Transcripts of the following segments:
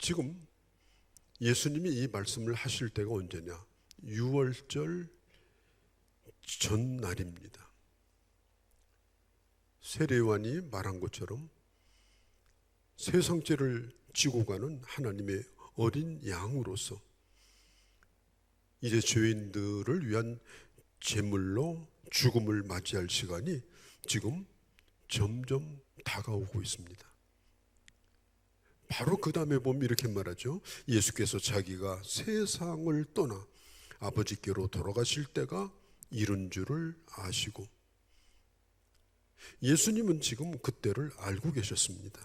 지금 예수님이 이 말씀을 하실 때가 언제냐? 유월절 전날입니다. 세례요한이 말한 것처럼 세상죄를 지고 가는 하나님의 어린 양으로서 이제 죄인들을 위한 제물로 죽음을 맞이할 시간이 지금 점점 다가오고 있습니다. 바로 그 다음에 보면 이렇게 말하죠. 예수께서 자기가 세상을 떠나 아버지께로 돌아가실 때가 이른 줄을 아시고, 예수님은 지금 그때를 알고 계셨습니다.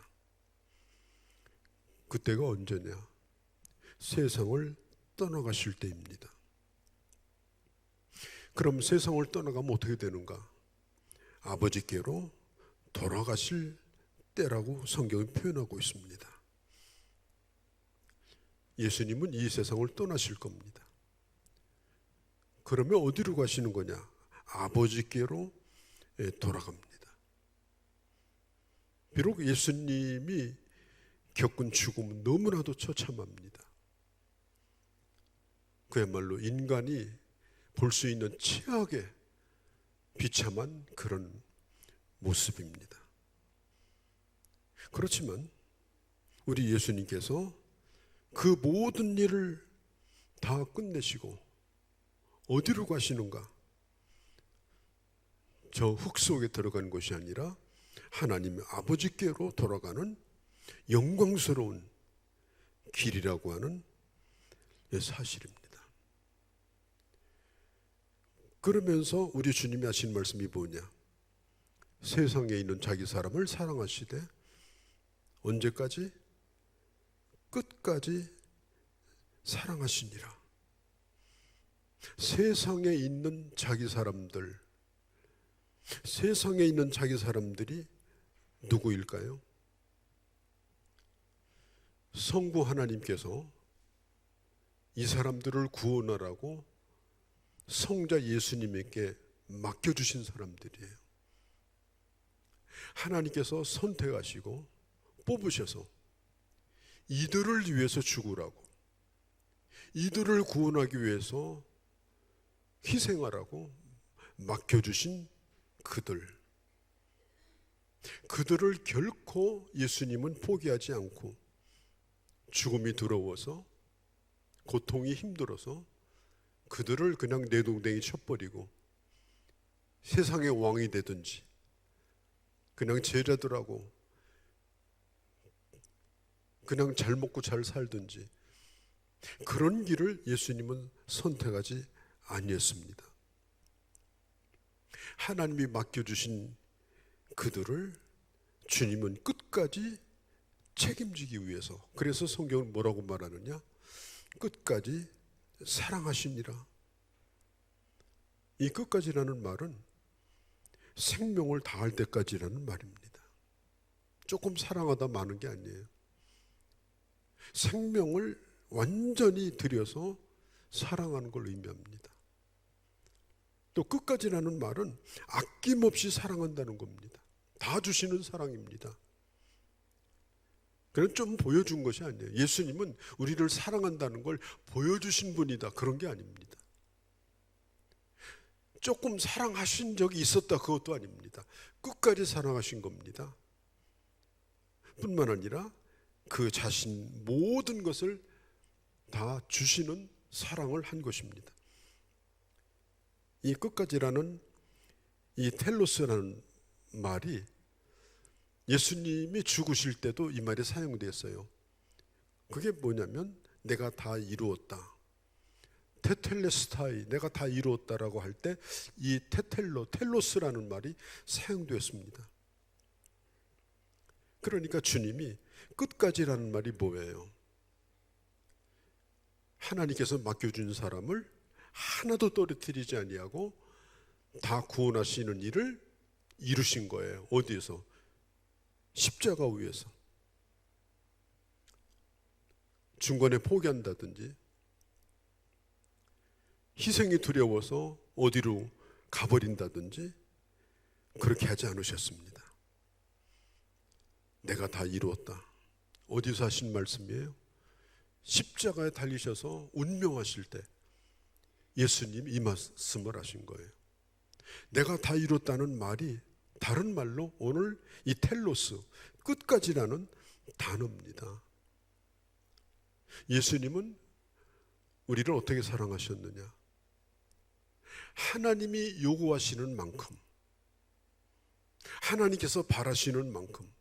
그때가 언제냐? 세상을 떠나가실 때입니다. 그럼 세상을 떠나가면 어떻게 되는가? 아버지께로 돌아가실 때라고 성경이 표현하고 있습니다. 예수님은 이 세상을 떠나실 겁니다. 그러면 어디로 가시는 거냐? 아버지께로 돌아갑니다. 비록 예수님이 겪은 죽음은 너무나도 처참합니다. 그야말로 인간이 볼 수 있는 최악의 비참한 그런 모습입니다. 그렇지만 우리 예수님께서 그 모든 일을 다 끝내시고 어디로 가시는가? 저 흙 속에 들어간 것이 아니라 하나님 아버지께로 돌아가는 영광스러운 길이라고 하는 사실입니다. 그러면서 우리 주님이 하신 말씀이 뭐냐? 세상에 있는 자기 사람을 사랑하시되 언제까지? 끝까지 사랑하시니라. 세상에 있는 자기 사람들, 세상에 있는 자기 사람들이 누구일까요? 성부 하나님께서 이 사람들을 구원하라고 성자 예수님에게 맡겨주신 사람들이에요. 하나님께서 선택하시고 뽑으셔서 이들을 위해서 죽으라고, 이들을 구원하기 위해서 희생하라고 맡겨주신 그들을 결코 예수님은 포기하지 않고 죽음이 두려워서, 고통이 힘들어서 그들을 그냥 내동댕이 쳐버리고 세상의 왕이 되든지 그냥 제자들하고 그냥 잘 먹고 잘 살든지 그런 길을 예수님은 선택하지 아니했습니다. 하나님이 맡겨주신 그들을 주님은 끝까지 책임지기 위해서, 그래서 성경은 뭐라고 말하느냐? 끝까지 사랑하시니라. 이 끝까지라는 말은 생명을 다할 때까지라는 말입니다. 조금 사랑하다 마는 게 아니에요. 생명을 완전히 들여서 사랑하는 걸 의미합니다. 또 끝까지라는 말은 아낌없이 사랑한다는 겁니다. 다 주시는 사랑입니다. 그건 좀 보여준 것이 아니에요. 예수님은 우리를 사랑한다는 걸 보여주신 분이다, 그런 게 아닙니다. 조금 사랑하신 적이 있었다, 그것도 아닙니다. 끝까지 사랑하신 겁니다. 뿐만 아니라 그 자신 모든 것을 다 주시는 사랑을 한 것입니다. 이 끝까지라는 이 텔로스라는 말이 예수님이 죽으실 때도 이 말이 사용됐어요. 그게 뭐냐면 내가 다 이루었다. 테텔레스타이, 내가 다 이루었다라고 할 때 이 텔로스라는 말이 사용되었습니다. 그러니까 주님이 끝까지라는 말이 뭐예요? 하나님께서 맡겨준 사람을 하나도 떨어뜨리지 아니하고 다 구원하시는 일을 이루신 거예요. 어디에서? 십자가 위에서. 중간에 포기한다든지 희생이 두려워서 어디로 가버린다든지 그렇게 하지 않으셨습니다. 내가 다 이루었다. 어디서 하신 말씀이에요? 십자가에 달리셔서 운명하실 때 예수님 이 말씀을 하신 거예요. 내가 다 이뤘다는 말이 다른 말로 오늘 이 텔로스, 끝까지라는 단어입니다. 예수님은 우리를 어떻게 사랑하셨느냐? 하나님이 요구하시는 만큼, 하나님께서 바라시는 만큼,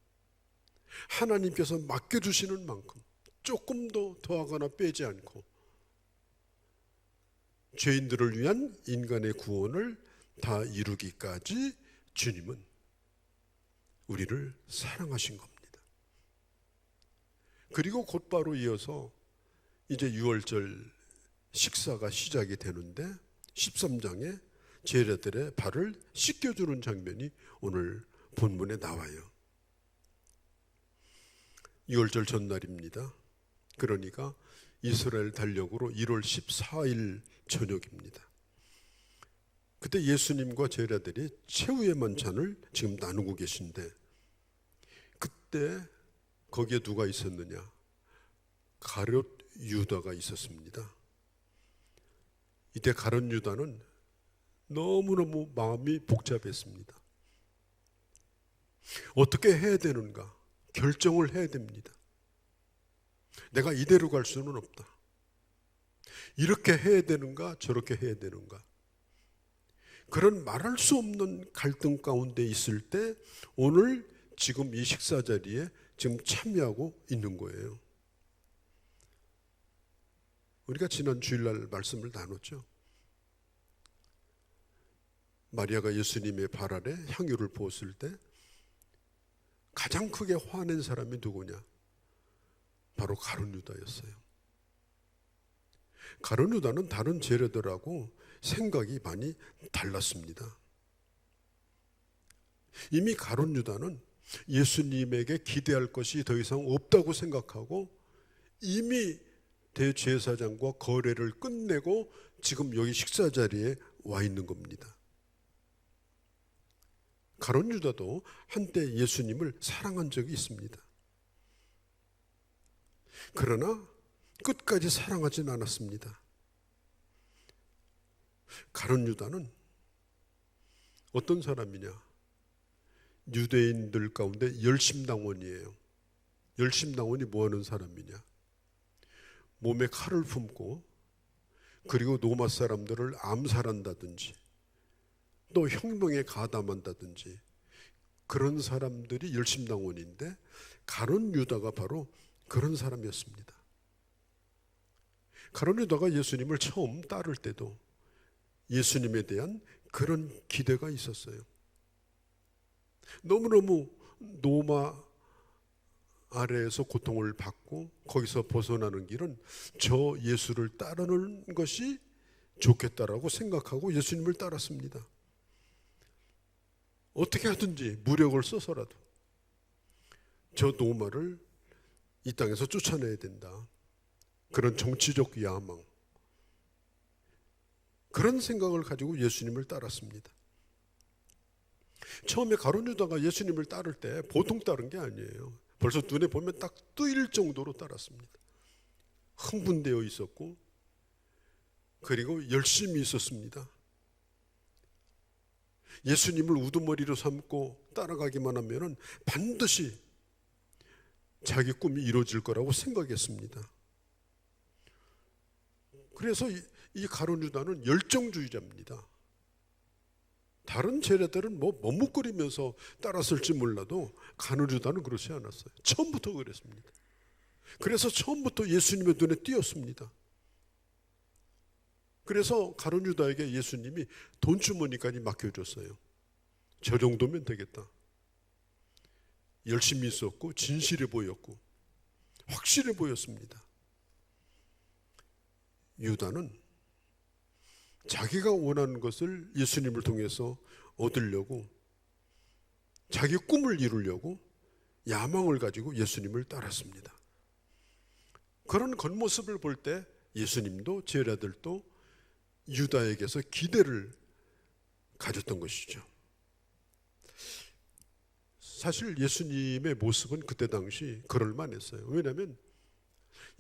하나님께서 맡겨주시는 만큼 조금도 더하거나 빼지 않고 죄인들을 위한 인간의 구원을 다 이루기까지 주님은 우리를 사랑하신 겁니다. 그리고 곧바로 이어서 이제 유월절 식사가 시작이 되는데 13장에 제자들의 발을 씻겨주는 장면이 오늘 본문에 나와요. 유월절 전날입니다. 그러니까 이스라엘 달력으로 1월 14일 저녁입니다. 그때 예수님과 제자들이 최후의 만찬을 지금 나누고 계신데, 그때 거기에 누가 있었느냐? 가룟 유다가 있었습니다. 이때 가룟 유다는 너무너무 마음이 복잡했습니다. 어떻게 해야 되는가? 결정을 해야 됩니다. 내가 이대로 갈 수는 없다. 이렇게 해야 되는가? 저렇게 해야 되는가? 그런 말할 수 없는 갈등 가운데 있을 때 오늘 지금 이 식사 자리에 지금 참여하고 있는 거예요. 우리가 지난 주일날 말씀을 나눴죠. 마리아가 예수님의 발 아래 향유를 부었을 때 가장 크게 화낸 사람이 누구냐? 바로 가룟 유다였어요. 가룟 유다는 다른 제자들하고 생각이 많이 달랐습니다. 이미 가룟 유다는 예수님에게 기대할 것이 더 이상 없다고 생각하고 이미 대제사장과 거래를 끝내고 지금 여기 식사 자리에 와 있는 겁니다. 가룟 유다도 한때 예수님을 사랑한 적이 있습니다. 그러나 끝까지 사랑하진 않았습니다. 가룟 유다는 어떤 사람이냐? 유대인들 가운데 열심당원이에요. 열심당원이 뭐하는 사람이냐? 몸에 칼을 품고 그리고 로마 사람들을 암살한다든지 또 혁명에 가담한다든지 그런 사람들이 열심당원인데 가룟 유다가 바로 그런 사람이었습니다. 가룟 유다가 예수님을 처음 따를 때도 예수님에 대한 그런 기대가 있었어요. 너무너무 로마 아래에서 고통을 받고 거기서 벗어나는 길은 저 예수를 따르는 것이 좋겠다라고 생각하고 예수님을 따랐습니다. 어떻게 하든지 무력을 써서라도 저 로마를 이 땅에서 쫓아내야 된다. 그런 정치적 야망, 그런 생각을 가지고 예수님을 따랐습니다. 처음에 가룟 유다가 예수님을 따를 때 보통 따른 게 아니에요. 벌써 눈에 보면 딱 뜨일 정도로 따랐습니다. 흥분되어 있었고 그리고 열심히 있었습니다. 예수님을 우두머리로 삼고 따라가기만 하면 반드시 자기 꿈이 이루어질 거라고 생각했습니다. 그래서 이 가룟 유다는 열정주의자입니다. 다른 제자들은 뭐 머뭇거리면서 따랐을지 몰라도 가룟 유다는 그렇지 않았어요. 처음부터 그랬습니다. 그래서 처음부터 예수님의 눈에 띄었습니다. 그래서 가룟 유다에게 예수님이 돈주머니까지 맡겨줬어요. 저 정도면 되겠다. 열심히 있었고 진실해 보였고 확실해 보였습니다. 유다는 자기가 원하는 것을 예수님을 통해서 얻으려고 자기 꿈을 이루려고 야망을 가지고 예수님을 따랐습니다. 그런 겉모습을 볼 때 예수님도 제자들도 유다에게서 기대를 가졌던 것이죠. 사실 예수님의 모습은 그때 당시 그럴만했어요. 왜냐하면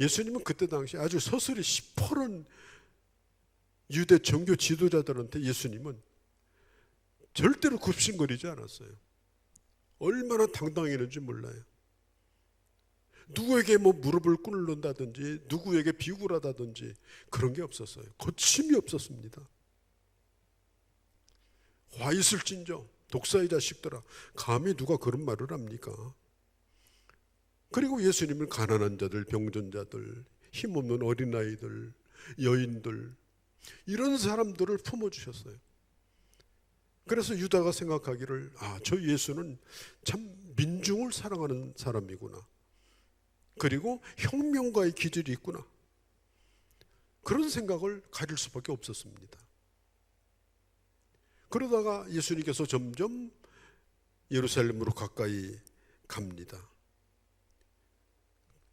예수님은 그때 당시 아주 서슬이 시퍼런 유대 정교 지도자들한테 예수님은 절대로 굽신거리지 않았어요. 얼마나 당당했는지 몰라요. 누구에게 뭐 무릎을 꿇는다든지 누구에게 비굴하다든지 그런 게 없었어요. 거침이 없었습니다. 와 있을진저 독사의 자식들아, 감히 누가 그런 말을 합니까? 그리고 예수님은 가난한 자들, 병전자들, 힘없는 어린아이들, 여인들, 이런 사람들을 품어주셨어요. 그래서 유다가 생각하기를, 저 예수는 참 민중을 사랑하는 사람이구나, 그리고 혁명가의 기질이 있구나, 그런 생각을 가질 수밖에 없었습니다. 그러다가 예수님께서 점점 예루살렘으로 가까이 갑니다.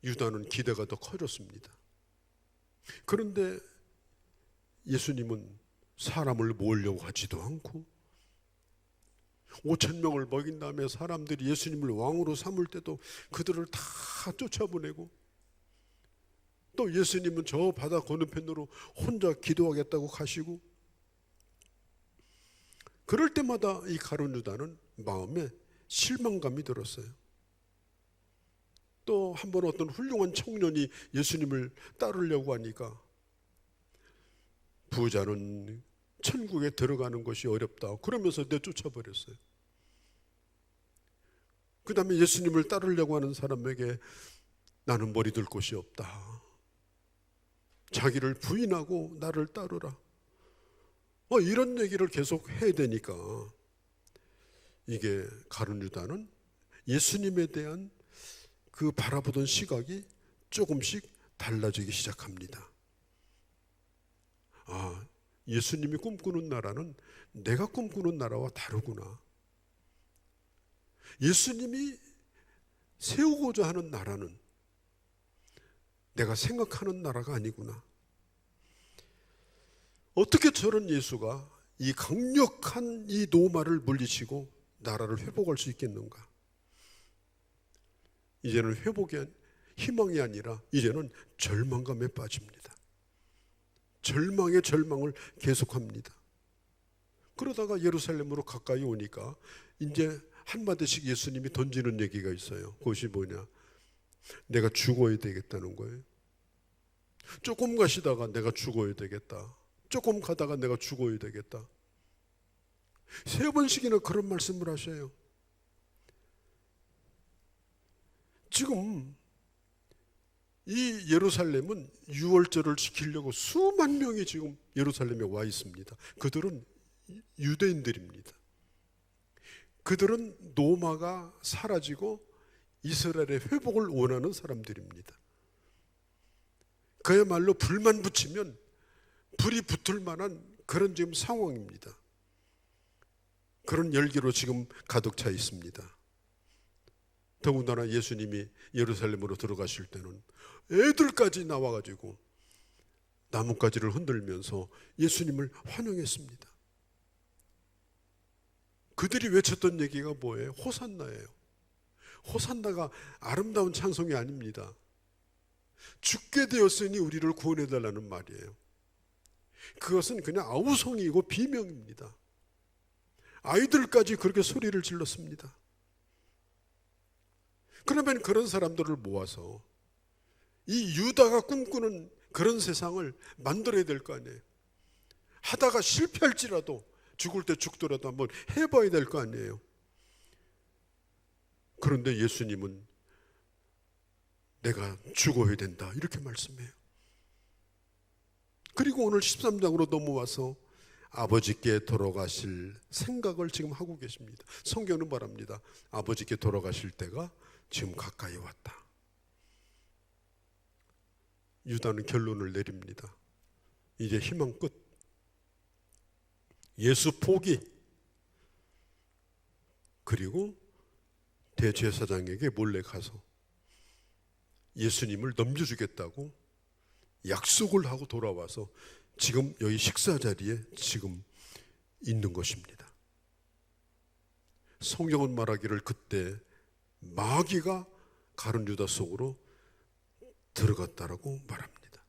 유다는 기대가 더 커졌습니다. 그런데 예수님은 사람을 모으려고 하지도 않고 5,000명을 먹인 다음에 사람들이 예수님을 왕으로 삼을 때도 그들을 다 쫓아보내고, 또 예수님은 저 바다 건너편으로 혼자 기도하겠다고 가시고, 그럴 때마다 이 가룟 유다는 마음에 실망감이 들었어요. 또 한 번 어떤 훌륭한 청년이 예수님을 따르려고 하니까 부자는 천국에 들어가는 것이 어렵다 그러면서 내쫓아버렸어요. 그 다음에 예수님을 따르려고 하는 사람에게 나는 머리 둘 곳이 없다, 자기를 부인하고 나를 따르라, 이런 얘기를 계속 해야 되니까 이게 가룟 유다는 예수님에 대한 그 바라보던 시각이 조금씩 달라지기 시작합니다. 예수님이 꿈꾸는 나라는 내가 꿈꾸는 나라와 다르구나. 예수님이 세우고자 하는 나라는 내가 생각하는 나라가 아니구나. 어떻게 저런 예수가 이 강력한 이 노마를 물리치고 나라를 회복할 수 있겠는가? 이제는 회복의 희망이 아니라 이제는 절망감에 빠집니다. 절망의 절망을 계속합니다. 그러다가 예루살렘으로 가까이 오니까 이제 한마디씩 예수님이 던지는 얘기가 있어요. 그것이 뭐냐? 내가 죽어야 되겠다는 거예요. 조금 가시다가 내가 죽어야 되겠다, 조금 가다가 내가 죽어야 되겠다, 3번씩이나 그런 말씀을 하셔요. 지금 이 예루살렘은 유월절을 지키려고 수만 명이 지금 예루살렘에 와 있습니다. 그들은 유대인들입니다. 그들은 노마가 사라지고 이스라엘의 회복을 원하는 사람들입니다. 그야말로 불만 붙이면 불이 붙을 만한 그런 지금 상황입니다. 그런 열기로 지금 가득 차 있습니다. 더군다나 예수님이 예루살렘으로 들어가실 때는 애들까지 나와가지고 나뭇가지를 흔들면서 예수님을 환영했습니다. 그들이 외쳤던 얘기가 뭐예요? 호산나예요. 호산나가 아름다운 찬송이 아닙니다. 죽게 되었으니 우리를 구원해달라는 말이에요. 그것은 그냥 아우성이고 비명입니다. 아이들까지 그렇게 소리를 질렀습니다. 그러면 그런 사람들을 모아서 이 유다가 꿈꾸는 그런 세상을 만들어야 될 거 아니에요. 하다가 실패할지라도, 죽을 때 죽더라도 한번 해봐야 될 거 아니에요. 그런데 예수님은 내가 죽어야 된다 이렇게 말씀해요. 그리고 오늘 13장으로 넘어와서 아버지께 돌아가실 생각을 지금 하고 계십니다. 성경은 말합니다. 아버지께 돌아가실 때가 지금 가까이 왔다. 유다는 결론을 내립니다. 이제 희망 끝. 예수 포기. 그리고 대제사장에게 몰래 가서 예수님을 넘겨주겠다고 약속을 하고 돌아와서 지금 여기 식사 자리에 지금 있는 것입니다. 성경은 말하기를 그때 마귀가 가룟 유다 속으로 들어갔다라고 말합니다.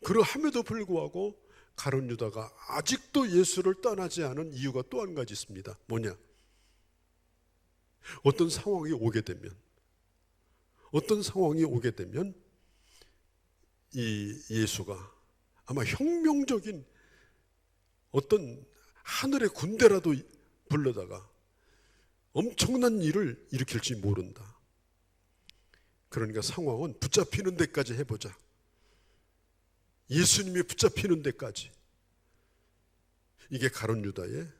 그러함에도 불구하고 가룟 유다가 아직도 예수를 떠나지 않은 이유가 또 한 가지 있습니다. 뭐냐? 어떤 상황이 오게 되면 이 예수가 아마 혁명적인 어떤 하늘의 군대라도 불러다가 엄청난 일을 일으킬지 모른다. 그러니까 상황은 붙잡히는 데까지 해보자. 예수님이 붙잡히는 데까지. 이게 가룟 유다의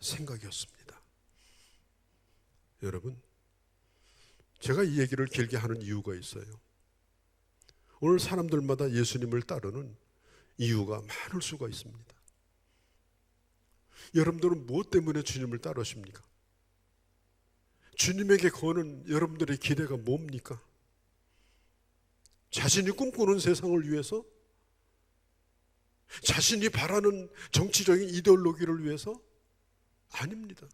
생각이었습니다. 여러분, 제가 이 얘기를 길게 하는 이유가 있어요. 오늘 사람들마다 예수님을 따르는 이유가 많을 수가 있습니다. 여러분들은 무엇 때문에 주님을 따르십니까? 주님에게 거는 여러분들의 기대가 뭡니까? 자신이 꿈꾸는 세상을 위해서? 자신이 바라는 정치적인 이데올로기를 위해서? 아닙니다.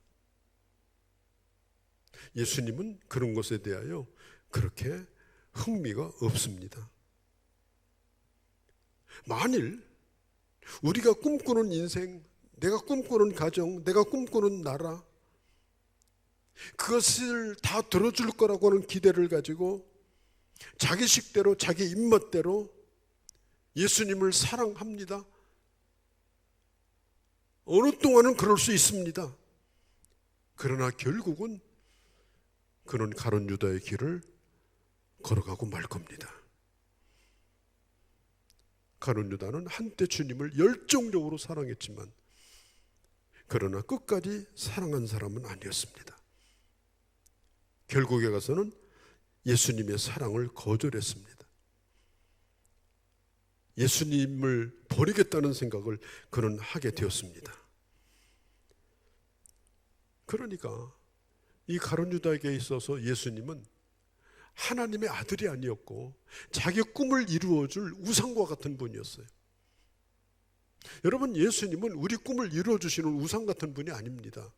예수님은 그런 것에 대하여 그렇게 흥미가 없습니다. 만일 우리가 꿈꾸는 인생, 내가 꿈꾸는 가정, 내가 꿈꾸는 나라, 그것을 다 들어줄 거라고 하는 기대를 가지고 자기 식대로, 자기 입맛대로 예수님을 사랑합니다. 어느 동안은 그럴 수 있습니다. 그러나 결국은 그는 가룟 유다의 길을 걸어가고 말 겁니다. 가룟 유다는 한때 주님을 열정적으로 사랑했지만 그러나 끝까지 사랑한 사람은 아니었습니다. 결국에 가서는 예수님의 사랑을 거절했습니다. 예수님을 버리겠다는 생각을 그는 하게 되었습니다. 그러니까 이 가룟 유다에게 있어서 예수님은 하나님의 아들이 아니었고 자기 꿈을 이루어줄 우상과 같은 분이었어요. 여러분, 예수님은 우리 꿈을 이루어주시는 우상 같은 분이 아닙니다.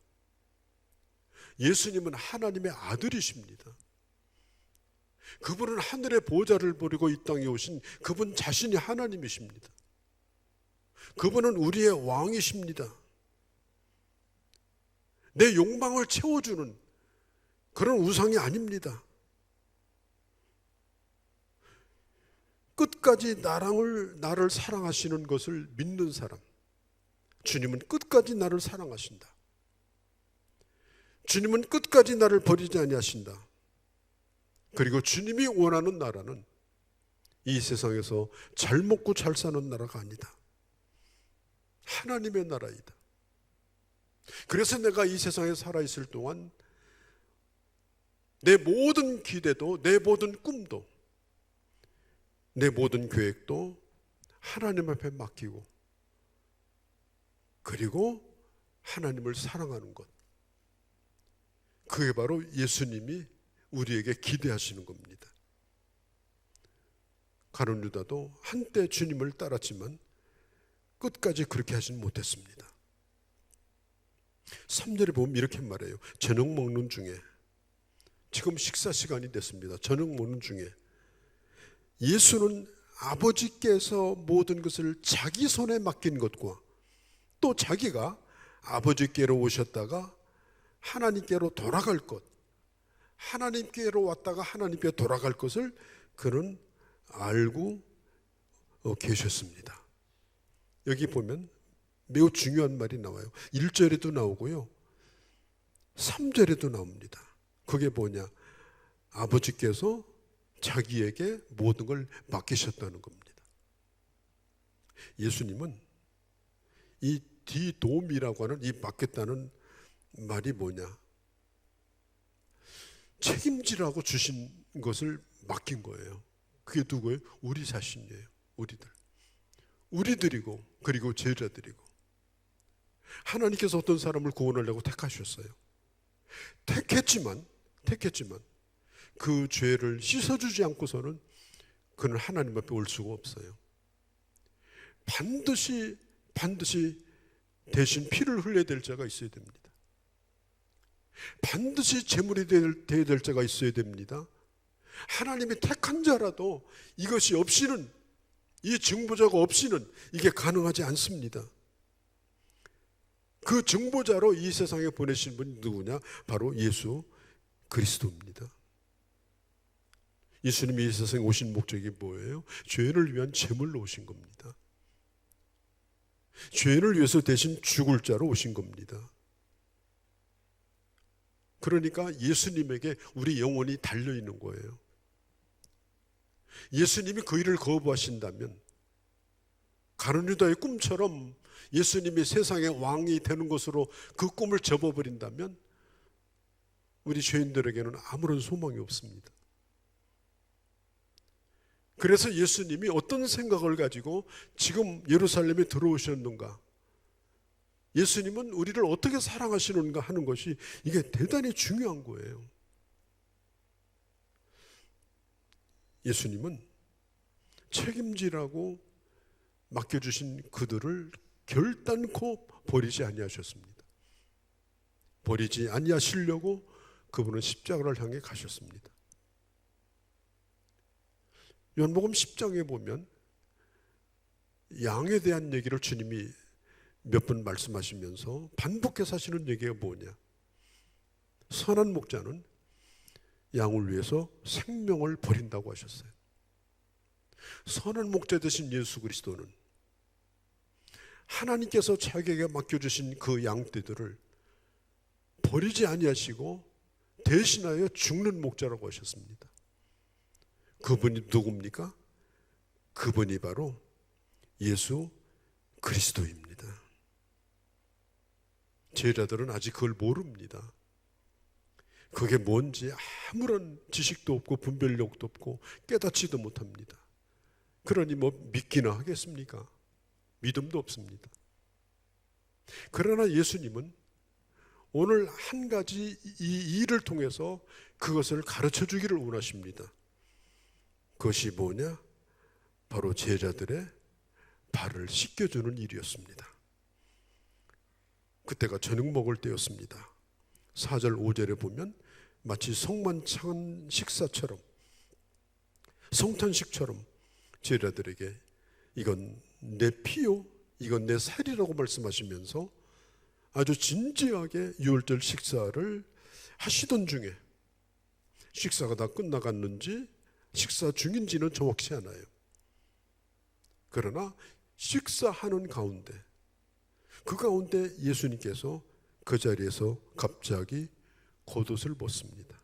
예수님은 하나님의 아들이십니다. 그분은 하늘의 보좌를 버리고 이 땅에 오신 그분 자신이 하나님이십니다. 그분은 우리의 왕이십니다. 내 욕망을 채워주는 그런 우상이 아닙니다. 끝까지 나를 사랑하시는 것을 믿는 사람, 주님은 끝까지 나를 사랑하신다. 주님은 끝까지 나를 버리지 아니하신다. 그리고 주님이 원하는 나라는 이 세상에서 잘 먹고 잘 사는 나라가 아니다. 하나님의 나라이다. 그래서 내가 이 세상에 살아있을 동안 내 모든 기대도, 내 모든 꿈도, 내 모든 계획도 하나님 앞에 맡기고 그리고 하나님을 사랑하는 것, 그게 바로 예수님이 우리에게 기대하시는 겁니다. 가룟 유다도 한때 주님을 따랐지만 끝까지 그렇게 하지는 못했습니다. 3절에 보면 이렇게 말해요. 저녁 먹는 중에, 지금 식사 시간이 됐습니다. 저녁 먹는 중에 예수는 아버지께서 모든 것을 자기 손에 맡긴 것과 또 자기가 아버지께로 오셨다가 하나님께로 돌아갈 것, 하나님께로 왔다가 하나님께 돌아갈 것을 그는 알고 계셨습니다. 여기 보면 매우 중요한 말이 나와요. 1절에도 나오고요 3절에도 나옵니다. 그게 뭐냐? 아버지께서 자기에게 모든 걸 맡기셨다는 겁니다. 예수님은 이 디돔이라고 하는 이 맡겼다는 말이 뭐냐? 책임지라고 주신 것을 맡긴 거예요. 그게 누구예요? 우리 자신이에요. 우리들이고 그리고 제자들이고. 하나님께서 어떤 사람을 구원하려고 택하셨어요. 택했지만 그 죄를 씻어주지 않고서는 그는 하나님 앞에 올 수가 없어요. 반드시 대신 피를 흘려야 될 자가 있어야 됩니다. 반드시 제물이 되어야 될 자가 있어야 됩니다. 하나님이 택한 자라도 이것이 없이는, 이 증보자가 없이는 이게 가능하지 않습니다. 그 증보자로 이 세상에 보내신 분이 누구냐? 바로 예수 그리스도입니다. 예수님이 이 세상에 오신 목적이 뭐예요? 죄인을 위한 제물로 오신 겁니다. 죄인을 위해서 대신 죽을 자로 오신 겁니다. 그러니까 예수님에게 우리 영혼이 달려있는 거예요. 예수님이 그 일을 거부하신다면, 가룟 유다의 꿈처럼 예수님이 세상의 왕이 되는 것으로 그 꿈을 접어버린다면 우리 죄인들에게는 아무런 소망이 없습니다. 그래서 예수님이 어떤 생각을 가지고 지금 예루살렘에 들어오셨는가, 예수님은 우리를 어떻게 사랑하시는가 하는 것이 이게 대단히 중요한 거예요. 예수님은 책임지라고 맡겨주신 그들을 결단코 버리지 아니하셨습니다. 버리지 아니하시려고 그분은 십자가를 향해 가셨습니다. 요한복음 10장에 보면 양에 대한 얘기를 주님이 몇 번 말씀하시면서 반복해서 하시는 얘기가 뭐냐? 선한 목자는 양을 위해서 생명을 버린다고 하셨어요. 선한 목자 되신 예수 그리스도는 하나님께서 자기에게 맡겨주신 그 양떼들을 버리지 아니하시고 대신하여 죽는 목자라고 하셨습니다. 그분이 누굽니까? 그분이 바로 예수 그리스도입니다. 제자들은 아직 그걸 모릅니다. 그게 뭔지 아무런 지식도 없고 분별력도 없고 깨닫지도 못합니다. 그러니 뭐 믿기나 하겠습니까? 믿음도 없습니다. 그러나 예수님은 오늘 한 가지 이 일을 통해서 그것을 가르쳐 주기를 원하십니다. 그것이 뭐냐? 바로 제자들의 발을 씻겨주는 일이었습니다. 그때가 저녁 먹을 때였습니다. 4절 5절에 보면 마치 성만찬 식사처럼, 성탄식처럼 제자들에게 이건 내 피요, 이건 내 살이라고 말씀하시면서 아주 진지하게 유월절 식사를 하시던 중에, 식사가 다 끝나갔는지 식사 중인지는 정확치 않아요. 그러나 식사하는 가운데, 그 가운데 예수님께서 그 자리에서 갑자기 겉옷을 벗습니다.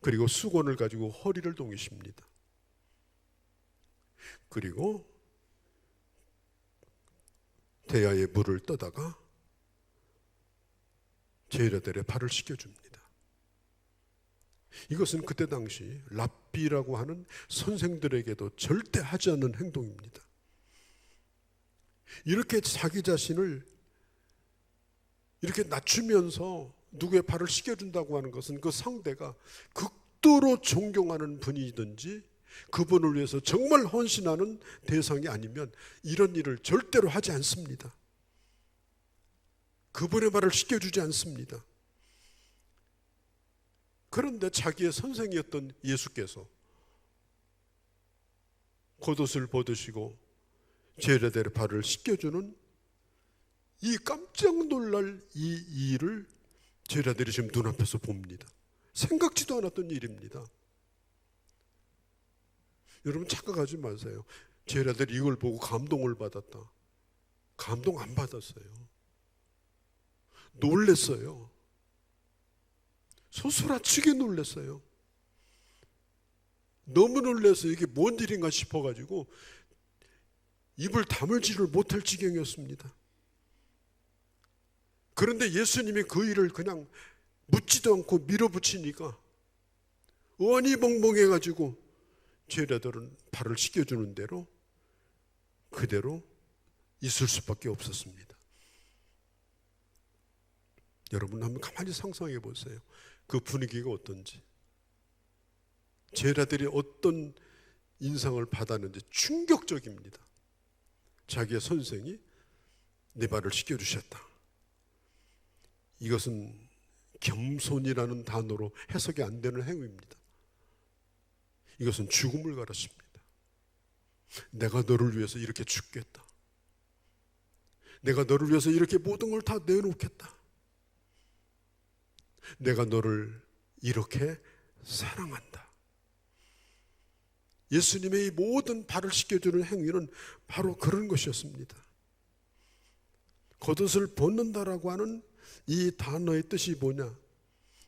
그리고 수건을 가지고 허리를 동이십니다. 그리고 대야에 물을 떠다가 제자들의 발을 씻겨줍니다. 이것은 그때 당시 랍비라고 하는 선생들에게도 절대 하지 않는 행동입니다. 이렇게 자기 자신을 이렇게 낮추면서 누구의 발을 씻겨준다고 하는 것은 그 상대가 극도로 존경하는 분이든지 그분을 위해서 정말 헌신하는 대상이 아니면 이런 일을 절대로 하지 않습니다. 그분의 발을 씻겨주지 않습니다. 그런데 자기의 선생이었던 예수께서 겉옷을 벗으시고 제자들의 발을 씻겨주는 이 깜짝 놀랄 이 일을 제자들이 지금 눈앞에서 봅니다. 생각지도 않았던 일입니다. 여러분 착각하지 마세요. 제자들이 이걸 보고 감동을 받았다. 감동 안 받았어요. 놀랬어요. 소스라치게 놀랐어요. 너무 놀라서 이게 뭔 일인가 싶어가지고 입을 다물지를 못할 지경이었습니다. 그런데 예수님이 그 일을 그냥 묻지도 않고 밀어붙이니까 어안이 벙벙해가지고 제자들은 발을 씻겨주는 대로 그대로 있을 수밖에 없었습니다. 여러분 한번 가만히 상상해 보세요. 그 분위기가 어떤지, 제자들이 어떤 인상을 받았는지 충격적입니다. 자기의 선생이 내 발을 씻겨주셨다. 이것은 겸손이라는 단어로 해석이 안 되는 행위입니다. 이것은 죽음을 가르칩니다. 내가 너를 위해서 이렇게 죽겠다. 내가 너를 위해서 이렇게 모든 걸 다 내놓겠다. 내가 너를 이렇게 사랑한다. 예수님의 이 모든 발을 씻겨주는 행위는 바로 그런 것이었습니다. 겉옷을 벗는다라고 하는 이 단어의 뜻이 뭐냐?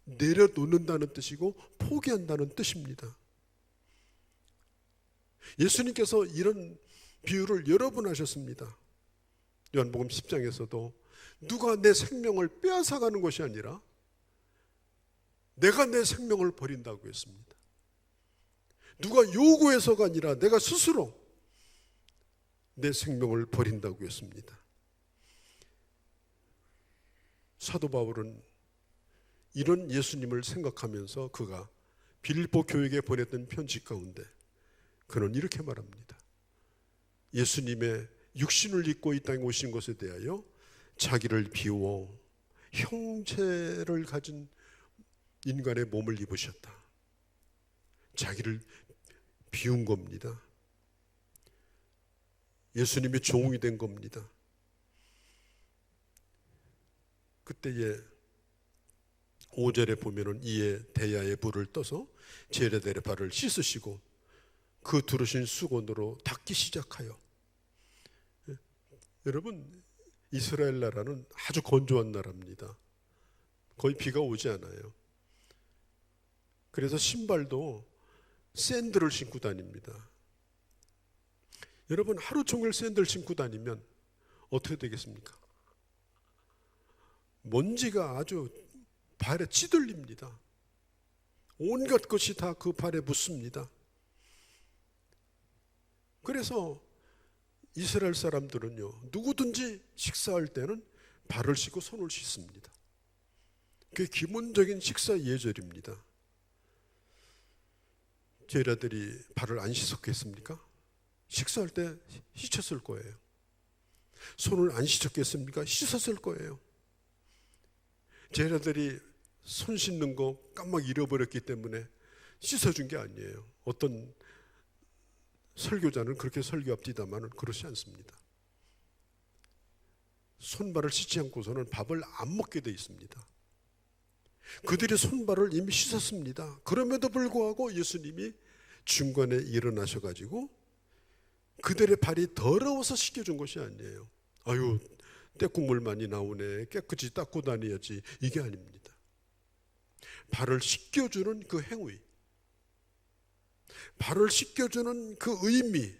내려놓는다는 뜻이고 포기한다는 뜻입니다. 예수님께서 이런 비유를 여러 번 하셨습니다. 요한복음 10장에서도 누가 내 생명을 빼앗아가는 것이 아니라 내가 내 생명을 버린다고 했습니다. 누가 요구해서가 아니라 내가 스스로 내 생명을 버린다고 했습니다. 사도 바울은 이런 예수님을 생각하면서 그가 빌립보 교회에 보냈던 편지 가운데 그는 이렇게 말합니다. 예수님의 육신을 입고 이 땅에 오신 것에 대하여 자기를 비워 형체를 가진 인간의 몸을 입으셨다. 자기를 비운 겁니다. 예수님이 종이 된 겁니다. 그때에 5절에 보면은 이에 대야의 불을 떠서 제자들의 발을 씻으시고 그 두르신 수건으로 닦기 시작하여. 여러분, 이스라엘 나라는 아주 건조한 나라입니다. 거의 비가 오지 않아요. 그래서 신발도 샌들을 신고 다닙니다. 여러분, 하루 종일 샌들 신고 다니면 어떻게 되겠습니까? 먼지가 아주 발에 찌들립니다. 온갖 것이 다 그 발에 묻습니다. 그래서 이스라엘 사람들은요, 누구든지 식사할 때는 발을 씻고 손을 씻습니다. 그게 기본적인 식사 예절입니다. 제자들이 발을 안 씻었겠습니까? 식사할 때 씻었을 거예요. 손을 안 씻었겠습니까? 씻었을 거예요. 제자들이 손 씻는 거 깜빡 잃어버렸기 때문에 씻어준 게 아니에요. 어떤 설교자는 그렇게 설교합디다마는 그렇지 않습니다. 손발을 씻지 않고서는 밥을 안 먹게 돼 있습니다. 그들이 손발을 이미 씻었습니다. 그럼에도 불구하고 예수님이 중간에 일어나셔가지고 그들의 발이 더러워서 씻겨준 것이 아니에요. 아유, 때국물 많이 나오네, 깨끗이 닦고 다녀야지, 이게 아닙니다. 발을 씻겨주는 그 행위, 발을 씻겨주는 그 의미,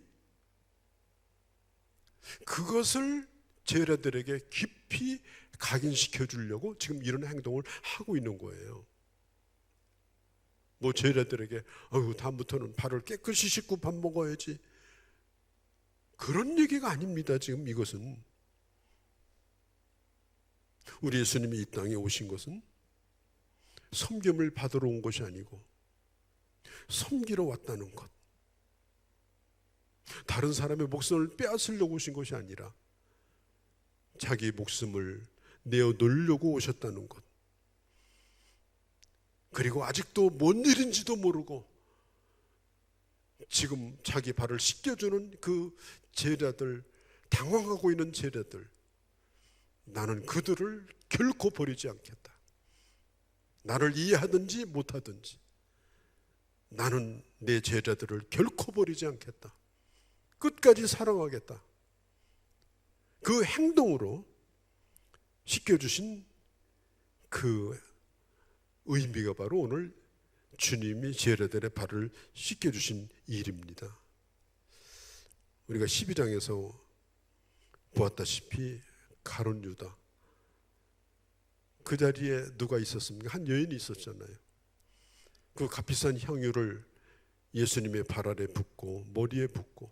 그것을 제자들에게 깊이 각인시켜 주려고 지금 이런 행동을 하고 있는 거예요. 뭐 제자들에게 다음부터는 발을 깨끗이 씻고 밥 먹어야지, 그런 얘기가 아닙니다. 지금 이것은 우리 예수님이 이 땅에 오신 것은 섬김을 받으러 온 것이 아니고 섬기러 왔다는 것, 다른 사람의 목숨을 빼앗으려고 오신 것이 아니라 자기 목숨을 내어놓으려고 오셨다는 것, 그리고 아직도 뭔 일인지도 모르고 지금 자기 발을 씻겨주는 그 제자들, 당황하고 있는 제자들, 나는 그들을 결코 버리지 않겠다. 나를 이해하든지 못하든지 나는 내 제자들을 결코 버리지 않겠다. 끝까지 사랑하겠다. 그 행동으로 씻겨주신 그 의미가 바로 오늘 주님이 제자들의 발을 씻겨주신 일입니다. 우리가 12장에서 보았다시피 가룟 유다, 그 자리에 누가 있었습니까? 한 여인이 있었잖아요. 그 값비싼 향유를 예수님의 발 아래 붓고 머리에 붓고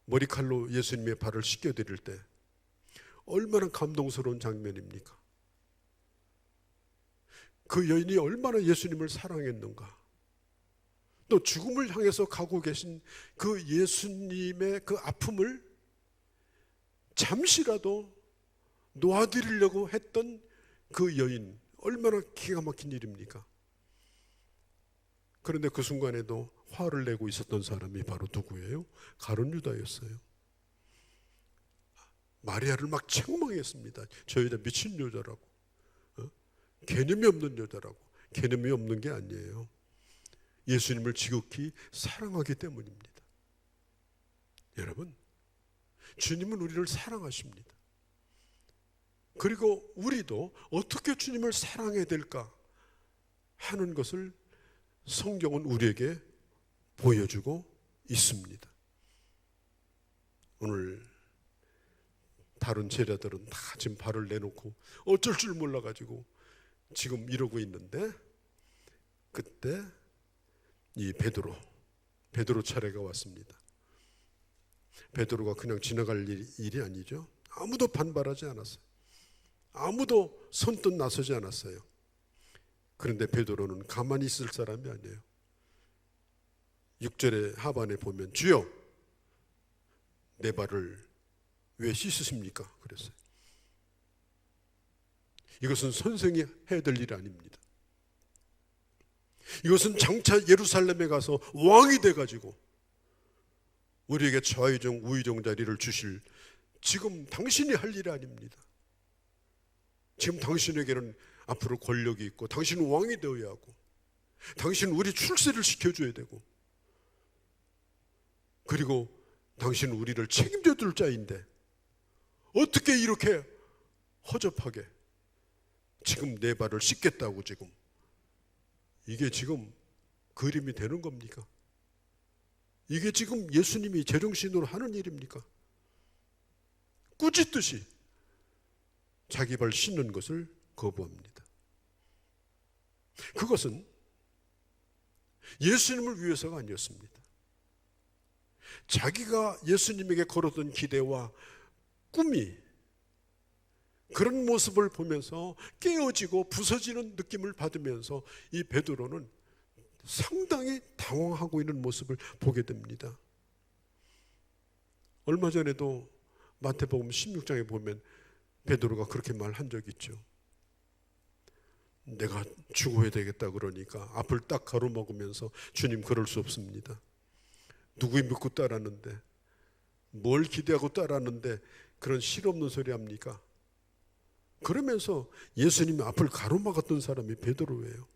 머리칼로 예수님의 발을 씻겨드릴 때 얼마나 감동스러운 장면입니까? 그 여인이 얼마나 예수님을 사랑했는가. 또 죽음을 향해서 가고 계신 그 예수님의 그 아픔을 잠시라도 놓아드리려고 했던 그 여인, 얼마나 기가 막힌 일입니까? 그런데 그 순간에도 화를 내고 있었던 사람이 바로 누구예요? 가룟 유다였어요. 마리아를 막 책망했습니다. 저 여자 미친 여자라고, 개념이 없는 여자라고. 개념이 없는 게 아니에요. 예수님을 지극히 사랑하기 때문입니다. 여러분, 주님은 우리를 사랑하십니다. 그리고 우리도 어떻게 주님을 사랑해야 될까 하는 것을 성경은 우리에게 보여주고 있습니다. 오늘 다른 제자들은 다 지금 발을 내놓고 어쩔 줄 몰라가지고 지금 이러고 있는데, 그때 이 베드로 차례가 왔습니다. 베드로가 그냥 지나갈 일이 아니죠. 아무도 반발하지 않았어요. 아무도 선뜻 나서지 않았어요. 그런데 베드로는 가만히 있을 사람이 아니에요. 6절의 하반에 보면 주여 내 발을 왜 씻으십니까? 그랬어요. 이것은 선생이 해야 될 일이 아닙니다. 이것은 장차 예루살렘에 가서 왕이 돼가지고 우리에게 좌의정 우의정 자리를 주실 지금 당신이 할 일이 아닙니다. 지금 당신에게는 앞으로 권력이 있고 당신은 왕이 되어야 하고 당신은 우리 출세를 시켜줘야 되고 그리고 당신은 우리를 책임져 줄 자인데 어떻게 이렇게 허접하게 지금 내 발을 씻겠다고 지금 이게 지금 그림이 되는 겁니까? 이게 지금 예수님이 제정신으로 하는 일입니까? 꾸짖듯이 자기 발 씻는 것을 거부합니다. 그것은 예수님을 위해서가 아니었습니다. 자기가 예수님에게 걸었던 기대와 꿈이 그런 모습을 보면서 깨어지고 부서지는 느낌을 받으면서 이 베드로는 상당히 당황하고 있는 모습을 보게 됩니다. 얼마 전에도 마태복음 16장에 보면 베드로가 그렇게 말한 적이 있죠. 내가 죽어야 되겠다 그러니까 앞을 딱 가로막으면서 주님 그럴 수 없습니다. 누구 믿고 따랐는데 뭘 기대하고 따랐는데 그런 실없는 소리 합니까? 그러면서 예수님이 앞을 가로막았던 사람이 베드로예요.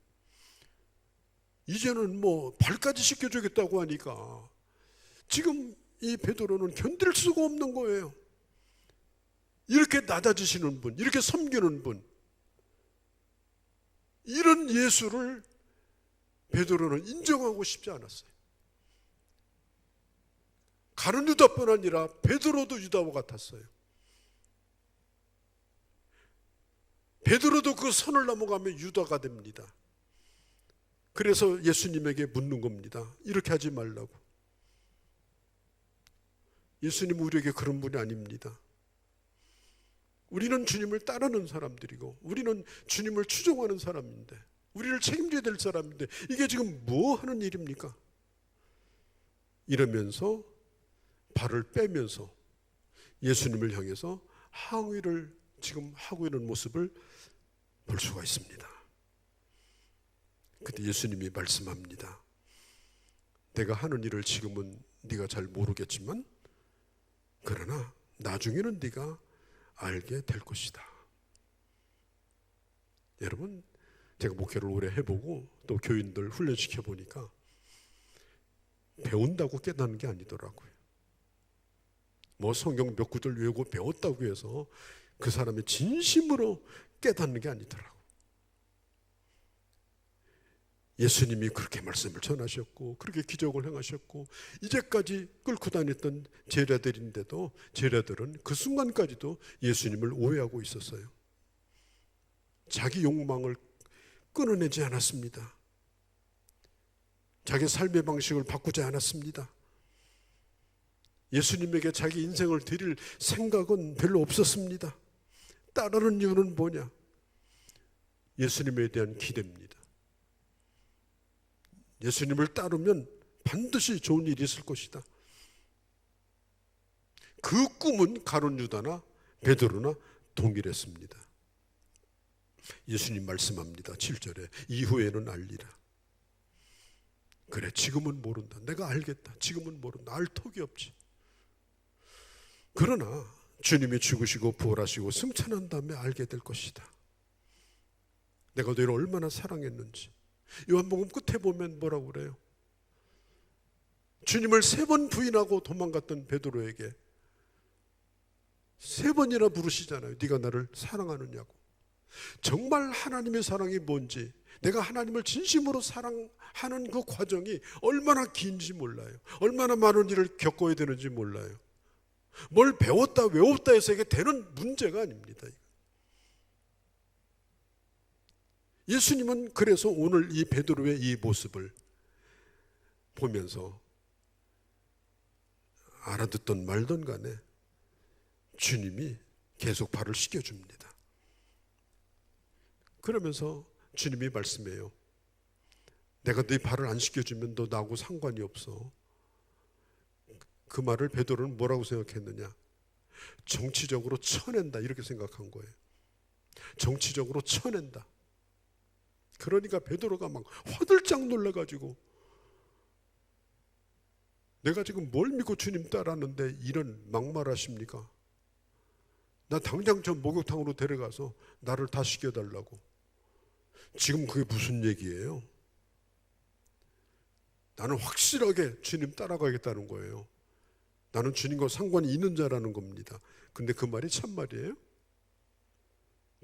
이제는 뭐 발까지 씻겨주겠다고 하니까 지금 이 베드로는 견딜 수가 없는 거예요. 이렇게 낮아지시는 분, 이렇게 섬기는 분, 이런 예수를 베드로는 인정하고 싶지 않았어요. 가룟 유다뿐 아니라 베드로도 유다와 같았어요. 베드로도 그 선을 넘어가면 유다가 됩니다. 그래서 예수님에게 묻는 겁니다. 이렇게 하지 말라고. 예수님은 우리에게 그런 분이 아닙니다. 우리는 주님을 따르는 사람들이고 우리는 주님을 추종하는 사람인데 우리를 책임져야 될 사람인데 이게 지금 뭐 하는 일입니까? 이러면서 발을 빼면서 예수님을 향해서 항의를 지금 하고 있는 모습을 볼 수가 있습니다. 그때 예수님이 말씀합니다. 내가 하는 일을 지금은 네가 잘 모르겠지만 그러나 나중에는 네가 알게 될 것이다. 여러분, 제가 목회를 오래 해보고 또 교인들 훈련시켜 보니까 배운다고 깨닫는 게 아니더라고요. 뭐 성경 몇 구절 외우고 배웠다고 해서 그 사람이 진심으로 깨닫는 게 아니더라고요. 예수님이 그렇게 말씀을 전하셨고 그렇게 기적을 행하셨고 이제까지 끌고 다녔던 제자들인데도 제자들은 그 순간까지도 예수님을 오해하고 있었어요. 자기 욕망을 끊어내지 않았습니다. 자기 삶의 방식을 바꾸지 않았습니다. 예수님에게 자기 인생을 드릴 생각은 별로 없었습니다. 따르는 이유는 뭐냐? 예수님에 대한 기대입니다. 예수님을 따르면 반드시 좋은 일이 있을 것이다. 그 꿈은 가룟 유다나 베드로나 동일했습니다. 예수님 말씀합니다. 7절에 이후에는 알리라. 그래, 지금은 모른다. 내가 알겠다. 지금은 모른다. 알 턱이 없지. 그러나 주님이 죽으시고 부활하시고 승천한 다음에 알게 될 것이다. 내가 너희를 얼마나 사랑했는지. 요한복음 끝에 보면 뭐라고 그래요? 주님을 3번 부인하고 도망갔던 베드로에게 3번이나 부르시잖아요. 네가 나를 사랑하느냐고. 정말 하나님의 사랑이 뭔지, 내가 하나님을 진심으로 사랑하는 그 과정이 얼마나 긴지 몰라요. 얼마나 많은 일을 겪어야 되는지 몰라요. 뭘 배웠다 외웠다 해서 이게 되는 문제가 아닙니다. 예수님은 그래서 오늘 이 베드로의 이 모습을 보면서 알아듣던 말던 간에 주님이 계속 발을 씻겨줍니다. 그러면서 주님이 말씀해요. 내가 네 발을 안 씻겨주면 너 나하고 상관이 없어. 그 말을 베드로는 뭐라고 생각했느냐? 정치적으로 쳐낸다 이렇게 생각한 거예요. 정치적으로 쳐낸다. 그러니까 베드로가 막 화들짝 놀라가지고 내가 지금 뭘 믿고 주님 따랐는데 이런 막말하십니까? 나 당장 저 목욕탕으로 데려가서 나를 다 씻겨달라고. 지금 그게 무슨 얘기예요? 나는 확실하게 주님 따라가겠다는 거예요. 나는 주님과 상관이 있는 자라는 겁니다. 근데 그 말이 참말이에요?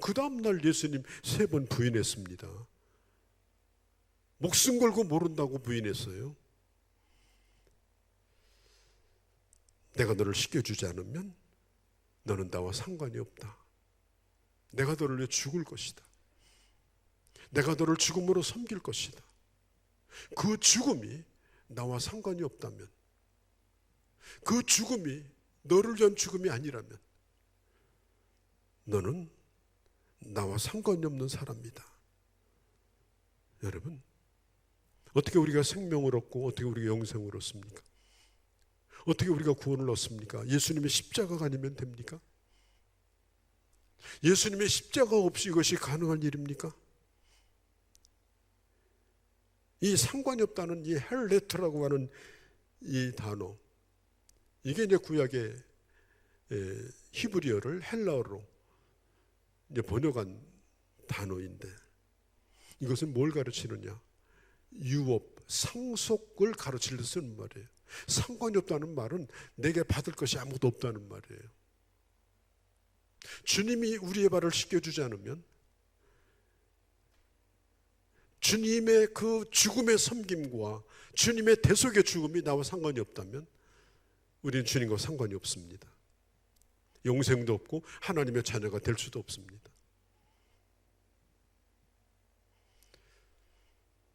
그 다음날 예수님 3번 부인했습니다. 목숨 걸고 모른다고 부인했어요. 내가 너를 씻겨주지 않으면 너는 나와 상관이 없다. 내가 너를 위해 죽을 것이다. 내가 너를 죽음으로 섬길 것이다. 그 죽음이 나와 상관이 없다면, 그 죽음이 너를 위한 죽음이 아니라면 너는 나와 상관이 없는 사람이다. 여러분, 어떻게 우리가 생명을 얻고 어떻게 우리가 영생을 얻습니까? 어떻게 우리가 구원을 얻습니까? 예수님의 십자가가 아니면 됩니까? 예수님의 십자가 없이 이것이 가능한 일입니까? 이 상관이 없다는 이 헬레트라고 하는 이 단어, 이게 이제 구약의 히브리어를 헬라어로 이제 번역한 단어인데, 이것은 뭘 가르치느냐? 유업, 상속을 가르치려 쓰는 말이에요. 상관이 없다는 말은 내게 받을 것이 아무것도 없다는 말이에요. 주님이 우리의 발을 씻겨주지 않으면, 주님의 그 죽음의 섬김과 주님의 대속의 죽음이 나와 상관이 없다면 우리는 주님과 상관이 없습니다. 영생도 없고 하나님의 자녀가 될 수도 없습니다.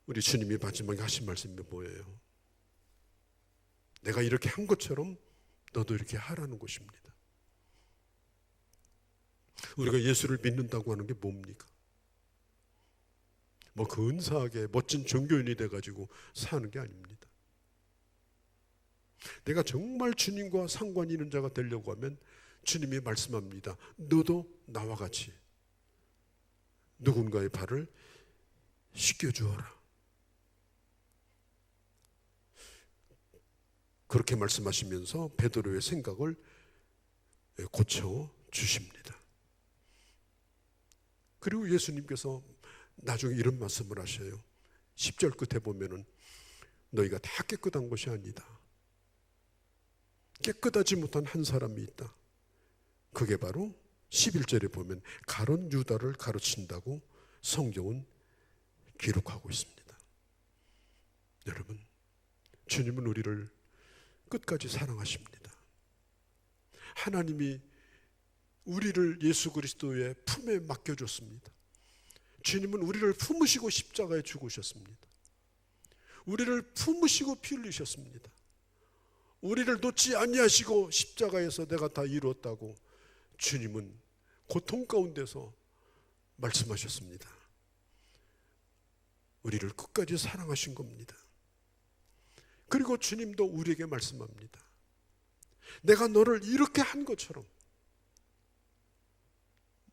우리 주님이 마지막에 하신 말씀이 뭐예요? 내가 이렇게 한 것처럼 너도 이렇게 하라는 것입니다. 우리가 예수를 믿는다고 하는 게 뭡니까? 뭐 근사하게 멋진 종교인이 돼가지고 사는 게 아닙니다. 내가 정말 주님과 상관이 있는 자가 되려고 하면 주님이 말씀합니다. 너도 나와 같이 누군가의 발을 씻겨주어라. 그렇게 말씀하시면서 베드로의 생각을 고쳐주십니다. 그리고 예수님께서 나중에 이런 말씀을 하셔요. 10절 끝에 보면은 너희가 다 깨끗한 것이 아니다. 깨끗하지 못한 한 사람이 있다. 그게 바로 11절에 보면 가룟 유다를 가르친다고 성경은 기록하고 있습니다. 여러분, 주님은 우리를 끝까지 사랑하십니다. 하나님이 우리를 예수 그리스도의 품에 맡겨줬습니다. 주님은 우리를 품으시고 십자가에 죽으셨습니다. 우리를 품으시고 피 흘리셨습니다. 우리를 놓지 아니하시고 십자가에서 내가 다 이루었다고 주님은 고통 가운데서 말씀하셨습니다. 우리를 끝까지 사랑하신 겁니다. 그리고 주님도 우리에게 말씀합니다. 내가 너를 이렇게 한 것처럼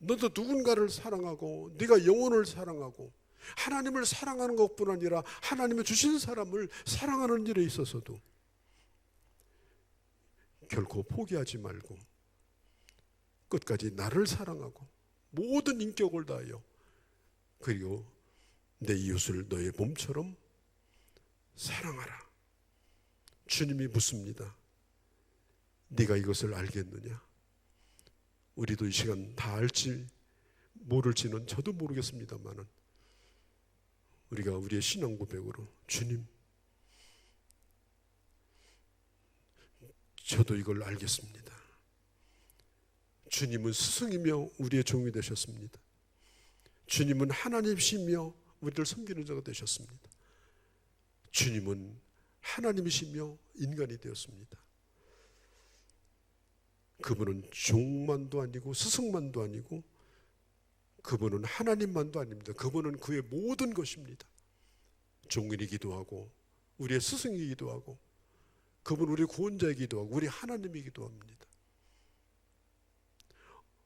너도 누군가를 사랑하고 네가 영혼을 사랑하고 하나님을 사랑하는 것뿐 아니라 하나님의 주신 사람을 사랑하는 일에 있어서도 결코 포기하지 말고 끝까지 나를 사랑하고 모든 인격을 다하여 그리고 내 이웃을 너의 몸처럼 사랑하라. 주님이 묻습니다. 네가 이것을 알겠느냐? 우리도 이 시간 다 알지 모를지는 저도 모르겠습니다만은 우리가 우리의 신앙 고백으로 주님, 저도 이걸 알겠습니다. 주님은 스승이며 우리의 종이 되셨습니다. 주님은 하나님이시며 우리를 섬기는 자가 되셨습니다. 주님은 하나님이시며 인간이 되었습니다. 그분은 종만도 아니고 스승만도 아니고 그분은 하나님만도 아닙니다. 그분은 그의 모든 것입니다. 종이기도 하고 우리의 스승이기도 하고 그분은 우리 구원자이기도 하고 우리 하나님이기도 합니다.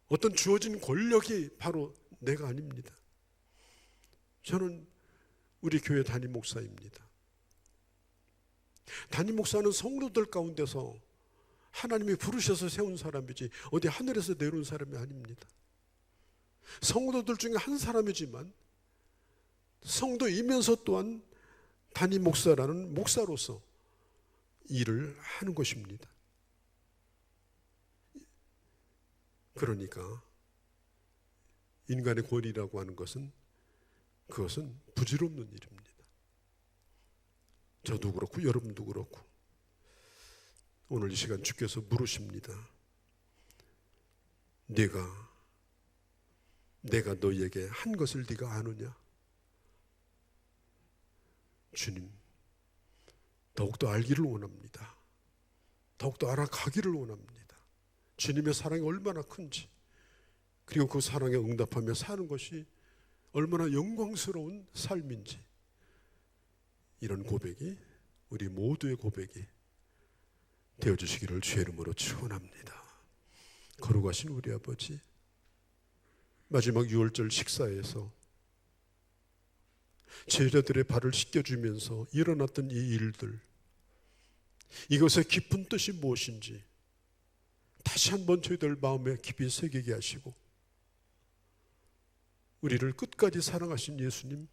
어떤 주어진 권력이 바로 내가 아닙니다. 저는 우리 교회 담임 목사입니다. 담임 목사는 성도들 가운데서 하나님이 부르셔서 세운 사람이지 어디 하늘에서 내려온 사람이 아닙니다. 성도들 중에 한 사람이지만 성도이면서 또한 담임 목사라는 목사로서 일을 하는 것입니다. 그러니까 인간의 권위라고 하는 것은 그것은 부질없는 일입니다. 저도 그렇고 여러분도 그렇고 오늘 이 시간 주께서 물으십니다. 내가 너희에게 한 것을 네가 아느냐? 주님, 더욱더 알기를 원합니다. 더욱더 알아가기를 원합니다. 주님의 사랑이 얼마나 큰지, 그리고 그 사랑에 응답하며 사는 것이 얼마나 영광스러운 삶인지, 이런 고백이 우리 모두의 고백이 되어주시기를 주의 이름으로 축원합니다. 거룩하신 우리 아버지, 마지막 유월절 식사에서 제자들의 발을 씻겨주면서 일어났던 이 일들, 이것의 깊은 뜻이 무엇인지 다시 한번 저희들 마음에 깊이 새기게 하시고 우리를 끝까지 사랑하신 예수님,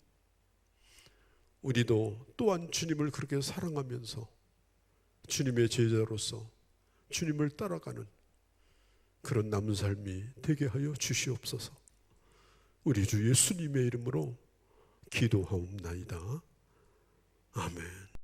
우리도 또한 주님을 그렇게 사랑하면서 주님의 제자로서 주님을 따라가는 그런 남은 삶이 되게 하여 주시옵소서. 우리 주 예수님의 이름으로 기도하옵나이다.